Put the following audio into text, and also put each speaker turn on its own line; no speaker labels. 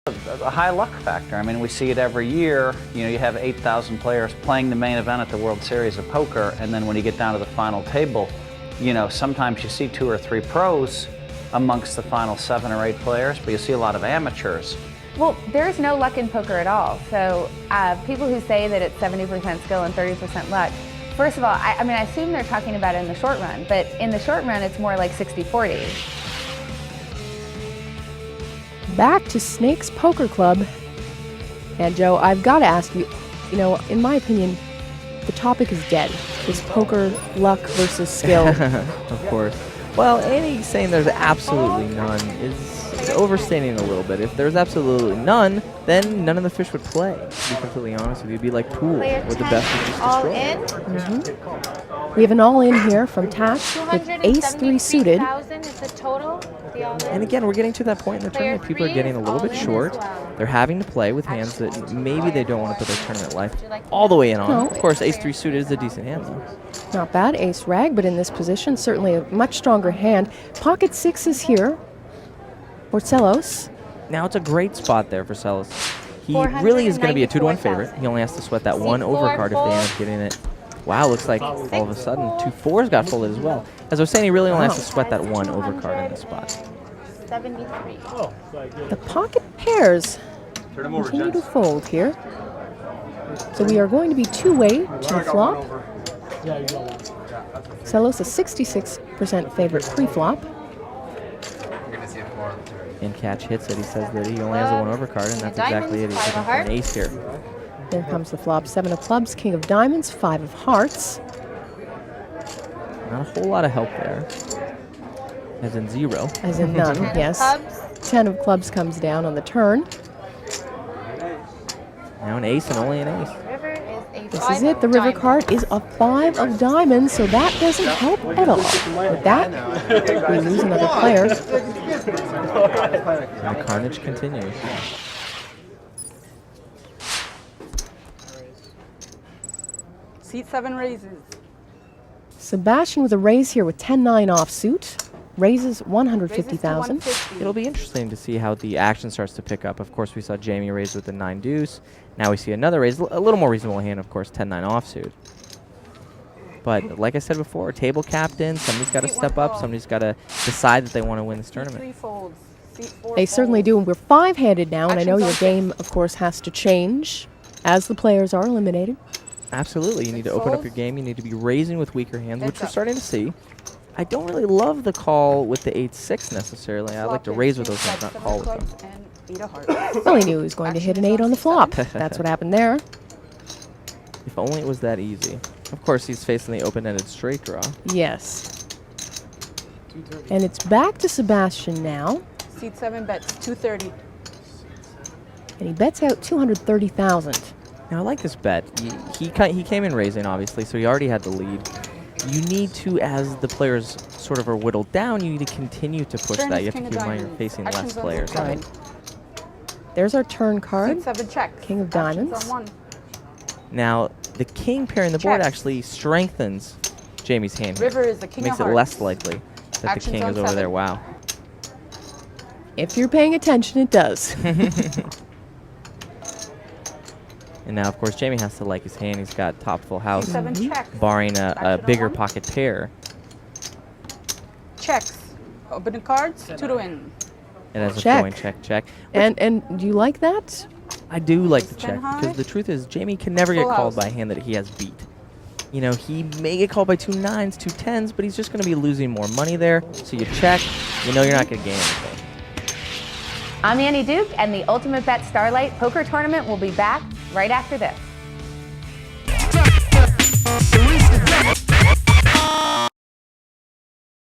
a high luck factor. I mean, we see it every year. You know, you have 8,000 players playing the main event at the World Series of Poker, and then when you get down to the final table, you know, sometimes you see 2 or 3 pros amongst the final 7 or 8 players, but you see a lot of amateurs.
Well, there's no luck in poker at all. So people who say that it's 70% skill and 30% luck, first of all, I mean, I assume they're talking about it in the short run, but in the short run, it's more like 60-40.
Back to Snakes Poker Club. And Joe, I've got to ask you, you know, in my opinion, the topic is dead. It's poker luck versus skill.
Of course. Well, Annie saying there's absolutely none is overstating a little bit. If there's absolutely none, then none of the fish would play. To be completely honest with you, it'd be like pool, where the best is just
all
destroyed.
in.
We have an all-in here from Tash with ace-3 suited.
Is the total.
And again, we're getting to that point in the tournament. People are getting a little bit short. They're having to play with hands that maybe they don't want to put their tournament life all the way in on.
No.
Of course, ace-3 suited is a decent hand, though.
Not bad, ace rag, but in this position, certainly a much stronger hand. Pocket 6 is here for Celos.
Now it's a great spot there for Celos. He really is going to be a 2-to-1 favorite. He only has to sweat that one overcard if they end up getting it. Wow, looks like all of a sudden 2 4s got folded as well. As I was saying, he really only has to sweat that one overcard in this spot.
73.
The pocket pairs continue to fold here. So we are going to be two-way to the flop. Celos a 66% favorite pre-flop.
And Catch hits it. He says that he only has a one overcard, and that's exactly it. He's looking for an ace here.
There comes the flop. 7 of clubs, king of diamonds, 5 of hearts.
Not a whole lot of help there. As in 0.
As in none, yes. 10 of clubs comes down on the turn.
Now an ace and only an ace.
This is it. The river card is a 5 of diamonds, so that doesn't help at all. With that, we lose another player.
And the carnage continues.
Seat 7 raises.
Sebastian with a raise here with 10-9 offsuit. Raises 150,000.
It'll be interesting to see how the action starts to pick up. Of course, we saw Jamie raise with the 9 deuce. Now we see another raise, a little more reasonable hand, of course, 10-9 offsuit. But like I said before, table captain, somebody's got to step up. Somebody's got to decide that they want to win this tournament.
They certainly do. And we're 5-handed now, and I know your game, of course, has to change as the players are eliminated.
Absolutely. You need to open up your game. You need to be raising with weaker hands, which we're starting to see. I don't really love the call with the 8-6 necessarily. I like to raise with those hands, not call with them.
Well, he knew he was going to hit an 8 on the flop. That's what happened there.
If only it was that easy. Of course, he's facing the open-ended straight draw.
Yes. And it's back to Sebastian now.
Seat 7 bets 230.
And he bets out 230,000.
Now, I like this bet. He came in raising, obviously, so he already had the lead. You need to, as the players sort of are whittled down, you need to continue to push that. You have to keep in mind you're facing less players.
Right. There's our turn card.
Seat 7 check.
King of diamonds.
Now, the king pairing the board actually strengthens Jamie's hand.
River is the king
Makes
of
it
hearts.
less likely that the king is over there. Wow.
If you're paying attention, it does.
And now, of course, Jamie has to like his hand. He's got top full house,
check.
barring a bigger pocket pair.
Checks. Opening cards, 2 to win.
It has
Check.
a going check, check.
And do you like that?
I do like the check
high.
because the truth is Jamie can never get
Full
called
house.
by a hand that he has beat. You know, he may get called by 2 9s, 2 10s, but he's just going to be losing more money there. So you check, you know you're not going to gain anything.
I'm Annie Duke, and the Ultimate Bet Starlight Poker Tournament will be back right after this.